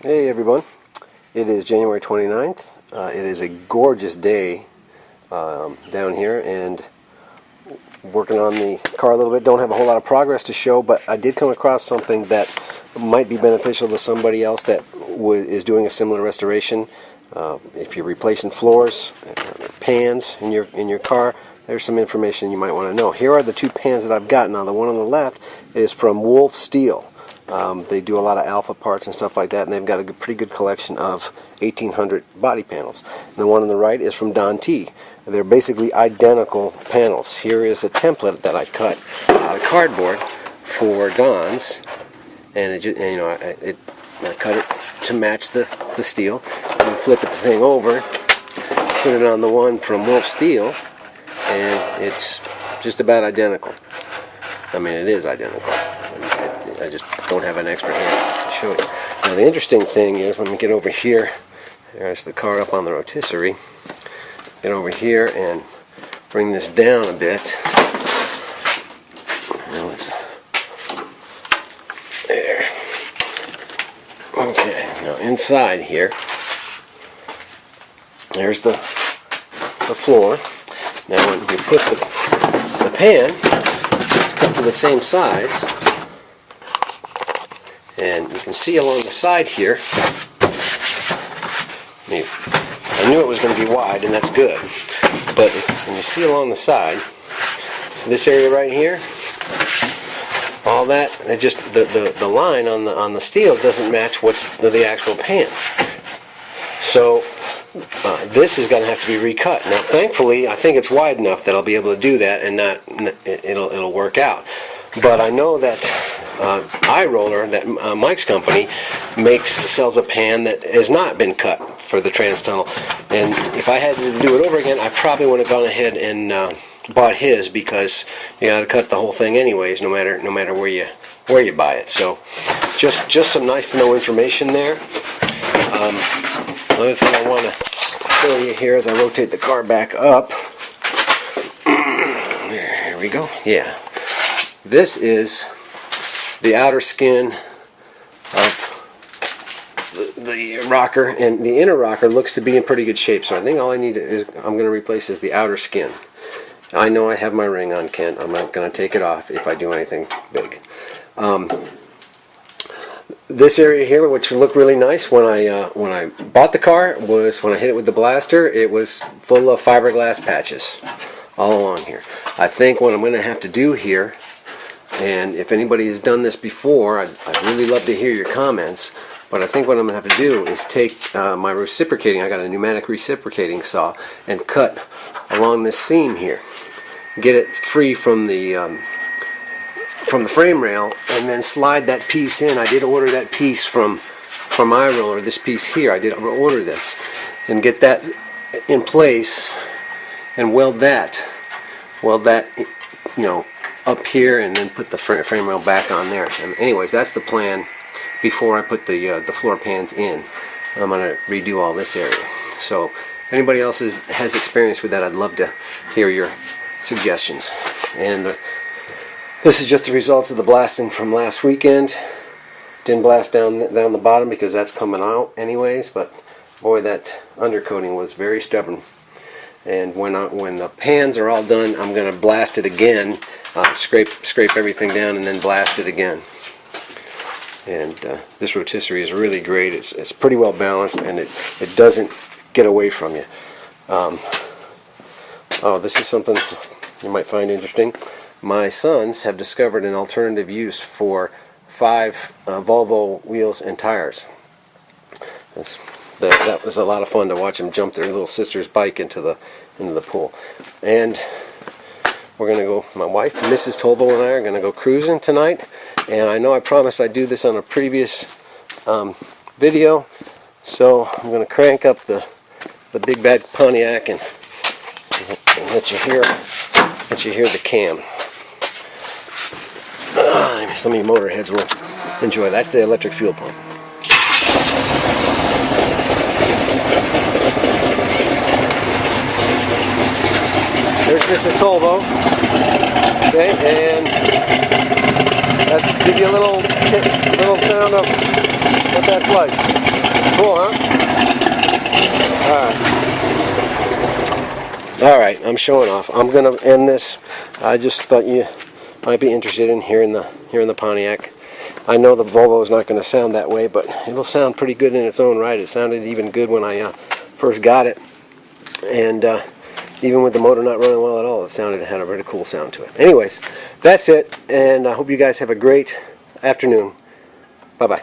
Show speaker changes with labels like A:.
A: Hey everyone, it is January 29th. It is a gorgeous day down here and working on the car a little bit. Don't have a whole lot of progress to show, but I did come across something that might be beneficial to somebody else that is doing a similar restoration. If you're replacing floors, pans in your car, there's some information you might want to know. Here are the two pans that I've got. Now the one on the left is from Wolf Steel. They do a lot of alpha parts and stuff like that, and they've got a pretty good collection of 1800 body panels. And the one on the right is from Don T. They're basically identical panels. Here is a template that I cut out of cardboard for Don's, and I cut it to match the steel, and flip the thing over, put it on the one from Wolf Steel, and it's just about identical. I mean, it is identical. I just don't have an expert hand to show you. Now the interesting thing is, let me get over here. There's the car up on the rotisserie. Get over here and bring this down a bit. Now it's there. Okay. Now inside here, there's the floor. Now when you put the pan, it's cut to the same size. And you can see along the side here, I knew it was going to be wide, and that's good. But when you see along the side, this area right here, all that, the line on the steel doesn't match what's the actual pan. So this is going to have to be recut. Now, thankfully, I think it's wide enough that I'll be able to do that, and it'll work out. But I know that iRoller, that Mike's company, sells a pan that has not been cut for the trans tunnel. And if I had to do it over again, I probably would have gone ahead and bought his, because you got to cut the whole thing anyways, no matter where you buy it. So just some nice to know information there. Another thing I want to show you here as I rotate the car back up. Here we go. Yeah. This is the outer skin of the rocker, and the inner rocker looks to be in pretty good shape. So I think all I'm going to replace is the outer skin. I know I have my ring on, Kent. I'm not going to take it off if I do anything big. This area here, which looked really nice when I bought the car, was when I hit it with the blaster, it was full of fiberglass patches all along here. I think what I'm going to have to do here, and if anybody has done this before, I'd really love to hear your comments, but I think what I'm going to have to do is take my reciprocating, I got a pneumatic reciprocating saw, and cut along this seam here. Get it free from the frame rail, and then slide that piece in. I did order that piece from iRoller, this piece here. I did order this, and get that in place, and weld that, up here, and then put the frame rail back on there. And anyways, that's the plan before I put the floor pans in. I'm going to redo all this area. So if anybody else has experience with that, I'd love to hear your suggestions. And this is just the results of the blasting from last weekend. Didn't blast down the bottom because that's coming out anyways, but boy, that undercoating was very stubborn. And when the pans are all done, I'm going to blast it again, scrape everything down, and then blast it again. And this rotisserie is really great. It's pretty well balanced, and it doesn't get away from you. Oh, this is something you might find interesting. My sons have discovered an alternative use for 5 Volvo wheels and tires. That was a lot of fun to watch them jump their little sister's bike into the pool. And we're going to go, my wife, Mrs. Tolvo, and I are going to go cruising tonight. And I know I promised I'd do this on a previous video, so I'm going to crank up the big bad Pontiac and let you hear the cam. Some of you motorheads will enjoy. That's the electric fuel pump. There's Mrs. Tolvo. Okay, and That's give you a little sound of what that's like. Cool, huh? All right, I'm showing off. I'm gonna end this. I just thought you might be interested in hearing the Pontiac. I know the Volvo is not going to sound that way, but it'll sound pretty good in its own right. It sounded even good when I first got it, and even with the motor not running well at all, it had a really cool sound to it. Anyways, that's it, and I hope you guys have a great afternoon. Bye-bye.